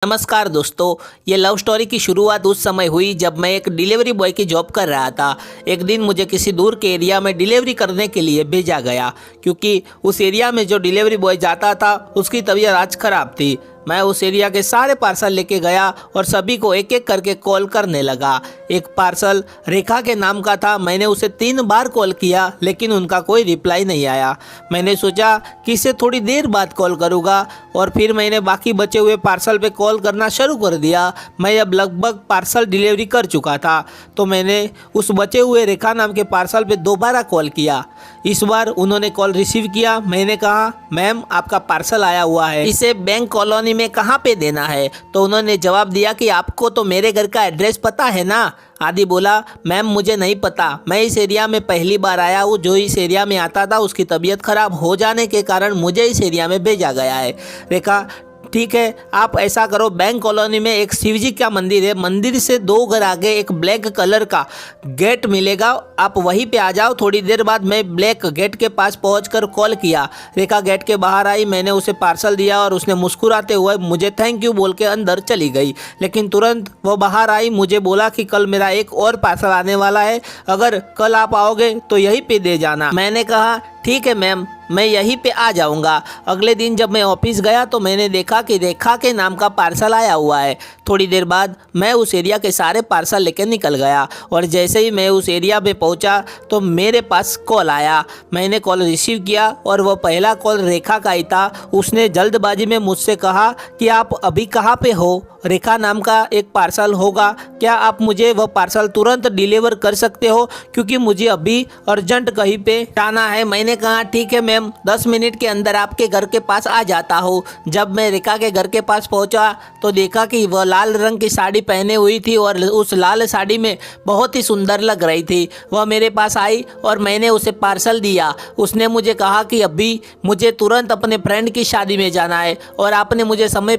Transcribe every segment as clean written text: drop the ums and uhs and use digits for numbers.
नमस्कार दोस्तों, ये लव स्टोरी की शुरुआत उस समय हुई जब मैं एक डिलीवरी बॉय की जॉब कर रहा था। एक दिन मुझे किसी दूर के एरिया में डिलीवरी करने के लिए भेजा गया, क्योंकि उस एरिया में जो डिलीवरी बॉय जाता था उसकी तबीयत आज खराब थी। मैं उस एरिया के सारे पार्सल लेके गया और सभी को एक एक करके कॉल करने लगा। एक पार्सल रेखा के नाम का था। मैंने उसे 3 बार कॉल किया लेकिन उनका कोई रिप्लाई नहीं आया। मैंने सोचा कि इसे थोड़ी देर बाद कॉल करूँगा और फिर मैंने बाकी बचे हुए पार्सल पे कॉल करना शुरू कर दिया। मैं अब लगभग पार्सल डिलीवरी कर चुका था, तो मैंने उस बचे हुए रेखा नाम के पार्सल पे दोबारा कॉल किया। इस बार उन्होंने कॉल रिसीव किया। मैंने कहा, मैम आपका पार्सल आया हुआ है, इसे बैंक कॉलोनी में कहाँ पे देना है? तो उन्होंने जवाब दिया कि आपको तो मेरे घर का एड्रेस पता है ना? आदि बोला, मैम मुझे नहीं पता, मैं इस एरिया में पहली बार आया हूँ। जो इस एरिया में आता था उसकी तबीयत खराब हो जाने के कारण मुझे इस एरिया में भेजा गया है। रेखा, ठीक है, आप ऐसा करो, बैंक कॉलोनी में एक शिवजी का मंदिर है, मंदिर से 2 घर आगे एक ब्लैक कलर का गेट मिलेगा, आप वहीं पे आ जाओ। थोड़ी देर बाद मैं ब्लैक गेट के पास पहुंचकर कॉल किया। रेखा गेट के बाहर आई, मैंने उसे पार्सल दिया और उसने मुस्कुराते हुए मुझे थैंक यू बोल के अंदर चली गई। लेकिन तुरंत वो बाहर आई, मुझे बोला कि कल मेरा एक और पार्सल आने वाला है, अगर कल आप आओगे तो यहीं पे दे जाना। मैंने कहा, ठीक है मैम, मैं यहीं पे आ जाऊंगा। अगले दिन जब मैं ऑफिस गया तो मैंने देखा कि रेखा के नाम का पार्सल आया हुआ है। थोड़ी देर बाद मैं उस एरिया के सारे पार्सल लेकर निकल गया और जैसे ही मैं उस एरिया पे पहुंचा तो मेरे पास कॉल आया। मैंने कॉल रिसीव किया और वह पहला कॉल रेखा का ही था। उसने जल्दबाजी में मुझसे कहा कि आप अभी कहाँ पे हो? रेखा नाम का एक पार्सल होगा, क्या आप मुझे वह पार्सल तुरंत डिलीवर कर सकते हो, क्योंकि मुझे अभी अर्जेंट कहीं पे जाना है। मैंने कहा, ठीक है मैम, 10 मिनट के अंदर आपके घर के पास आ जाता हूँ। जब मैं रेखा के घर के पास पहुँचा तो देखा कि वह लाल रंग की साड़ी पहने हुई थी और उस लाल साड़ी में बहुत ही सुंदर लग रही थी। वह मेरे पास आई और मैंने उसे पार्सल दिया। उसने मुझे कहा कि अभी मुझे तुरंत अपने फ्रेंड की शादी में जाना है और आपने मुझे समय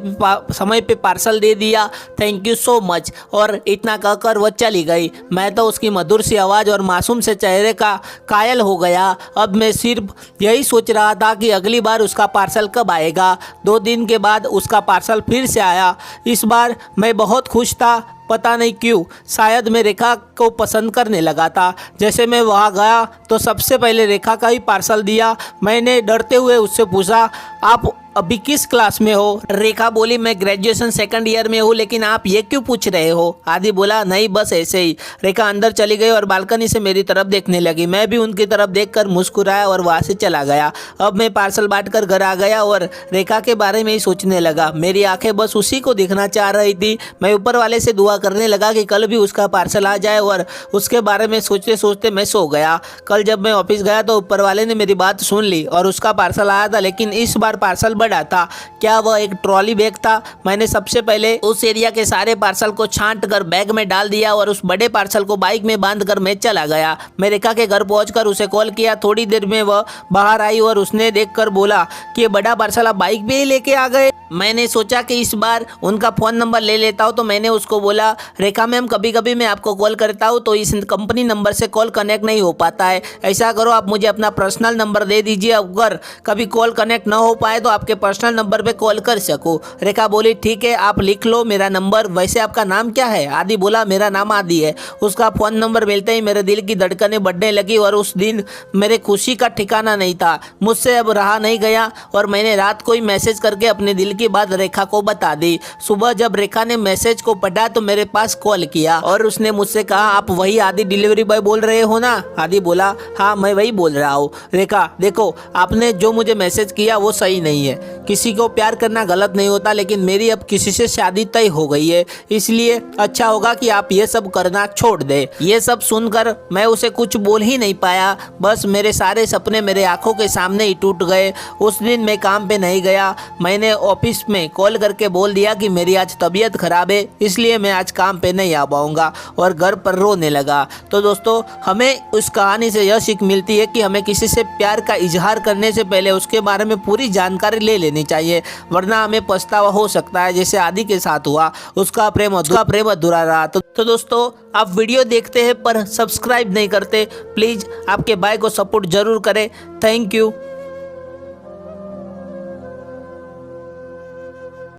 पे पार्सल दे दिया, थैंक यू सो मच। और इतना कहकर वह चली गई। मैं तो उसकी मधुर सी आवाज़ और मासूम से चेहरे का कायल हो गया। अब मैं सिर्फ यही सोच रहा था कि अगली बार उसका पार्सल कब आएगा। 2 दिन के बाद उसका पार्सल फिर से आया। इस बार मैं बहुत खुश था, पता नहीं क्यों, शायद मैं रेखा को पसंद करने लगा था। जैसे मैं वहाँ गया तो सबसे पहले रेखा का ही पार्सल दिया। मैंने डरते हुए उससे पूछा, आप अभी किस क्लास में हो? रेखा बोली, मैं ग्रेजुएशन 2nd ईयर में हूँ, लेकिन आप ये क्यों पूछ रहे हो? आदि बोला, नहीं बस ऐसे ही। रेखा अंदर चली गई और बालकनी से मेरी तरफ देखने लगी। मैं भी उनकी तरफ देखकर मुस्कुराया और वहाँ से चला गया। अब मैं पार्सल बांटकर घर आ गया और रेखा के बारे में ही सोचने लगा। मेरी आंखें बस उसी को देखना चाह रही थी। मैं ऊपर वाले से दुआ करने लगा कि कल भी उसका पार्सल आ जाए और उसके बारे में सोचते सोचते मैं सो गया। कल जब मैं ऑफिस गया तो ऊपर वाले ने मेरी बात सुन ली और उसका पार्सल आया था, लेकिन इस बार पार्सल बड़ा था। क्या वह एक ट्रॉली बैग था? मैंने सबसे पहले उस एरिया के सारे पार्सल को छांट कर बैग में डाल दिया और उस बड़े पार्सल को बाइक में बांधकर मैं चला गया। मैं रेखा के घर पहुंचकर उसे कॉल किया। थोड़ी देर में वह बाहर आई और उसने देखकर बोला कि ये बड़ा पार्सल आप बाइक पे ही लेके आ गए। मैंने सोचा कि इस बार उनका फ़ोन नंबर ले लेता हूँ, तो मैंने उसको बोला, रेखा मैम कभी कभी मैं आपको कॉल करता हूँ तो इस कंपनी नंबर से कॉल कनेक्ट नहीं हो पाता है। ऐसा करो, आप मुझे अपना पर्सनल नंबर दे दीजिए, अगर कभी कॉल कनेक्ट ना हो पाए तो आपके पर्सनल नंबर पे कॉल कर सकूँ। रेखा बोली, ठीक है, आप लिख लो मेरा नंबर। वैसे आपका नाम क्या है? आदि बोला, मेरा नाम आदि है। उसका फ़ोन नंबर मिलते ही मेरे दिल की धड़कनें बढ़ने लगी और उस दिन मेरे खुशी का ठिकाना नहीं था। मुझसे अब रहा नहीं गया और मैंने रात को ही मैसेज करके अपने दिल की बात रेखा को बता दी। सुबह जब रेखा ने मैसेज को पढ़ा तो मेरे पास कॉल किया और उसने मुझसे कहा, आप वही आदि डिलीवरी बॉय बोल रहे हो ना? आदि बोला, हाँ मैं वही बोल रहा हूँ। रेखा देखो, आपने जो मुझे मैसेज किया वो सही नहीं है। किसी को प्यार करना गलत नहीं होता, लेकिन मेरी अब किसी से शादी तय हो गई है, इसलिए अच्छा होगा कि आप ये सब करना छोड़ दे। ये सब सुनकर मैं उसे कुछ बोल ही नहीं पाया। बस मेरे सारे सपने मेरे आंखों के सामने ही टूट गए। उस दिन मैं काम पे नहीं गया। मैंने ऑफिस में कॉल करके बोल दिया कि मेरी आज तबीयत खराब है, इसलिए मैं आज काम पे नहीं आ पाऊंगा और घर पर रोने लगा। तो दोस्तों, हमें उस कहानी से यह सीख मिलती है कि हमें किसी से प्यार का इजहार करने से पहले उसके बारे में पूरी जानकारी ले लेनी चाहिए, वरना हमें पछतावा हो सकता है, जैसे आदि के साथ हुआ। उसका प्रेम अधूरा रहा। तो दोस्तों, आप वीडियो देखते हैं पर सब्सक्राइब नहीं करते, प्लीज़ आपके भाई को सपोर्ट जरूर करें। Thank you.